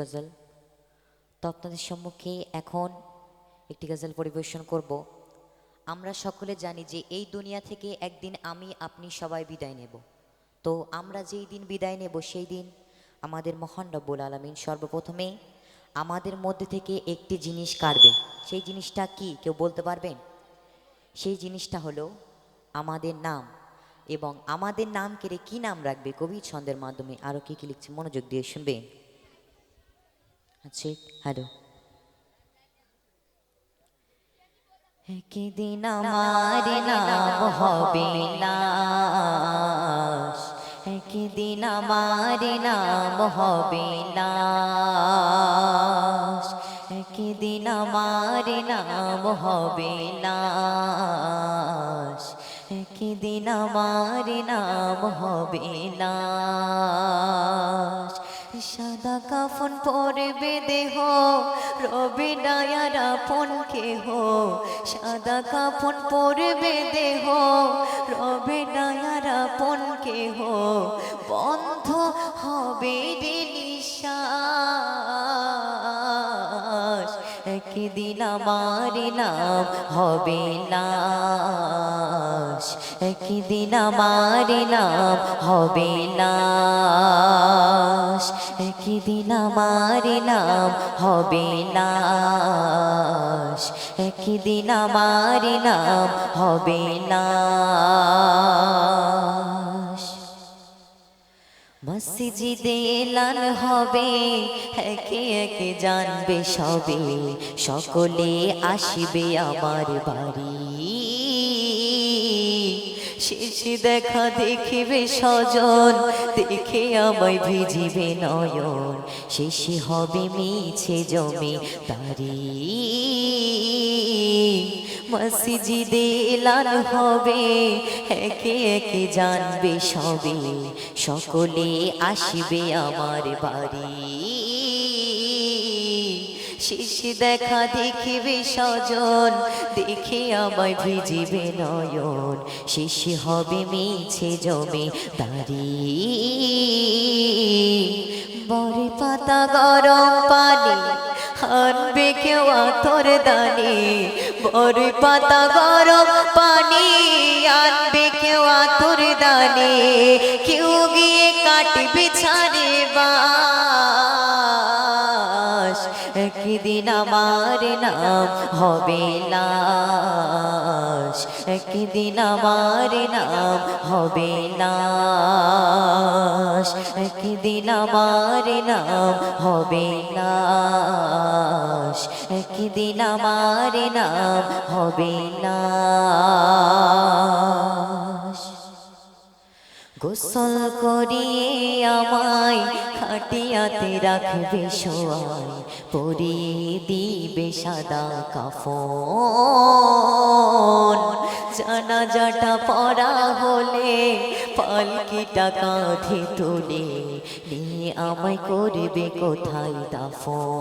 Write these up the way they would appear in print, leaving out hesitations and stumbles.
গজল। তো আপনাদের সম্মুখে এখন একটি গজল পরিবেশন করব। আমরা সকলে জানি যে এই দুনিয়া থেকে একদিন আমি আপনি সবাই বিদায় নেব। তো আমরা যেই দিন বিদায় নেব সেই দিন আমাদের মহান রব্বুল আলামিন সর্বপ্রথমে আমাদের মধ্যে থেকে একটি জিনিস কাড়বে। সেই জিনিসটা কি কেউ বলতে পারবেন? সেই জিনিসটা হলো আমাদের নাম। এবং আমাদের নাম কেড়ে কি নাম রাখবে কবি ছন্দের মাধ্যমে আরও কি লিখছে মনোযোগ দিয়ে শুনবেন। আচ্ছা, হ্যালো। একদিন আমার নাম হবে লাশ, একদিন আমার নাম হবে লাশ, একদিন আমার নাম হবে লাশ, একদিন আমার নাম হবে লাশ। সাদা কাফন পরবে দেহ রবে ডায়ার আপন কেহ, সাদা কাফন পরবে দেহ রবে ডায়ার আপন কেহ, বন্ধ হবে রে নিঃশ্বাস, একদিন আমার নাম হবে লাশ, একদিন আমার নাম হবে লাশ, একদিন আমার নাম হবে লাশ, একদিন আমার নাম হবে লাশ। মসজিদে এলান হবে, একে একে জানবে সবে, সকলে আসবে আমার বাড়ি, শেষে দেখা দেখিবে স্বজন, দেখে আমায় ভিজিবে নয়ন, শেষে হবে মিছে জমে দাঁড়ি। মসজিদে এলান হবে, একে একে জানবে সবে, সকলে আসবে আমার বাড়ি, শেষে দেখা দেখিবে স্বজন, দেখে আমায় ভিজিবে নয়ন, শেষে হবে মিছে জমে দাঁড়ি। বরে পাতা গরম পানি আনবে কেউ আতর দানি, বরে পাতা গরম পানি আনবে কেউ আতর দানি, কেউ গিয়ে কাটবে ছাড়ে বাস, একদিন আমার নাম হবে লাশ, একদিন আমার নাম হবে লাশ, একদিন আমার নাম হবে লাশ, একদিন আমার নাম হবে লাশ। গোসল করিয়ে আমায় খাটিয়াতে রাখবে শোয়াই, পরিয়ে দিবে সাদা কাফন, জানাজাটা পড়া হলে পালকিটা কাঁধে তুলে নিয়ে আমায় করবে কোথায় দাফন।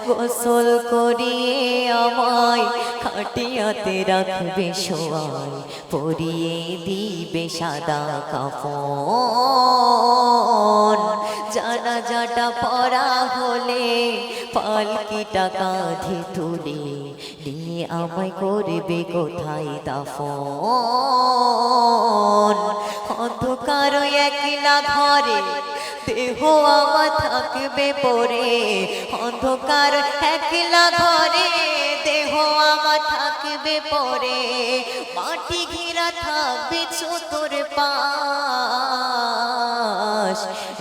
গোসল করিয়ে আমায় খাটিয়াতে রাখবে শোয়াই, পরিয়ে দিবে সাদা কাফন, জানাজাটা পড়া হলে পালকিটা কাঁধে তুলে নিয়ে আমায় করবে কোথায় দাফন। অন্ধকার একলা ঘরে দেহ আমার থাকবে পড়ে, অন্ধকার একলা ঘরে দেহ আমার থাকবে পড়ে, মাটি ঘেরা থাকবে চতুর পাশ,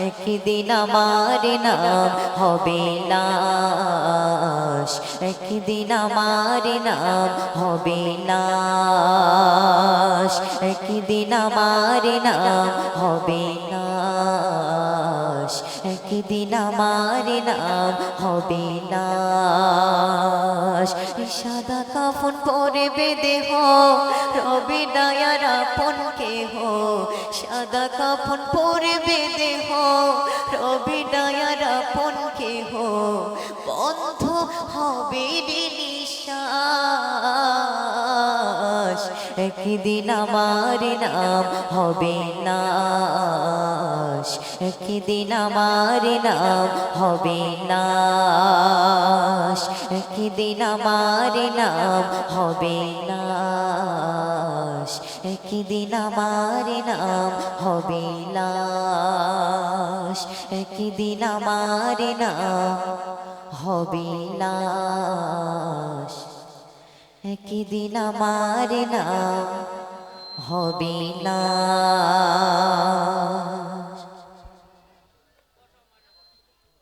একদিন আমার নাম হবে লাশ, একদিন আমার নাম হবে লাশ, একদিন আমার নাম হবে লাশ, একদিন আমার নাম হবে লাশ। সাদা কাফন পরবে দেহ রবে ডায়ার আপন কেহ, সাদা কাফন পরবে দেহ রবে ডায়ার আপন কেহ, বন্ধ হবে রে নিঃশ্বাস, একদিন আমার নাম হবে লাশ, একদিন আমার নাম হবে লাশ, একদিন আমার নাম হবে লাশ, একদিন আমার নাম হবে লাশ, একদিন আমার নাম হবে লাশ, একদিন আমার নাম হবে লাশ।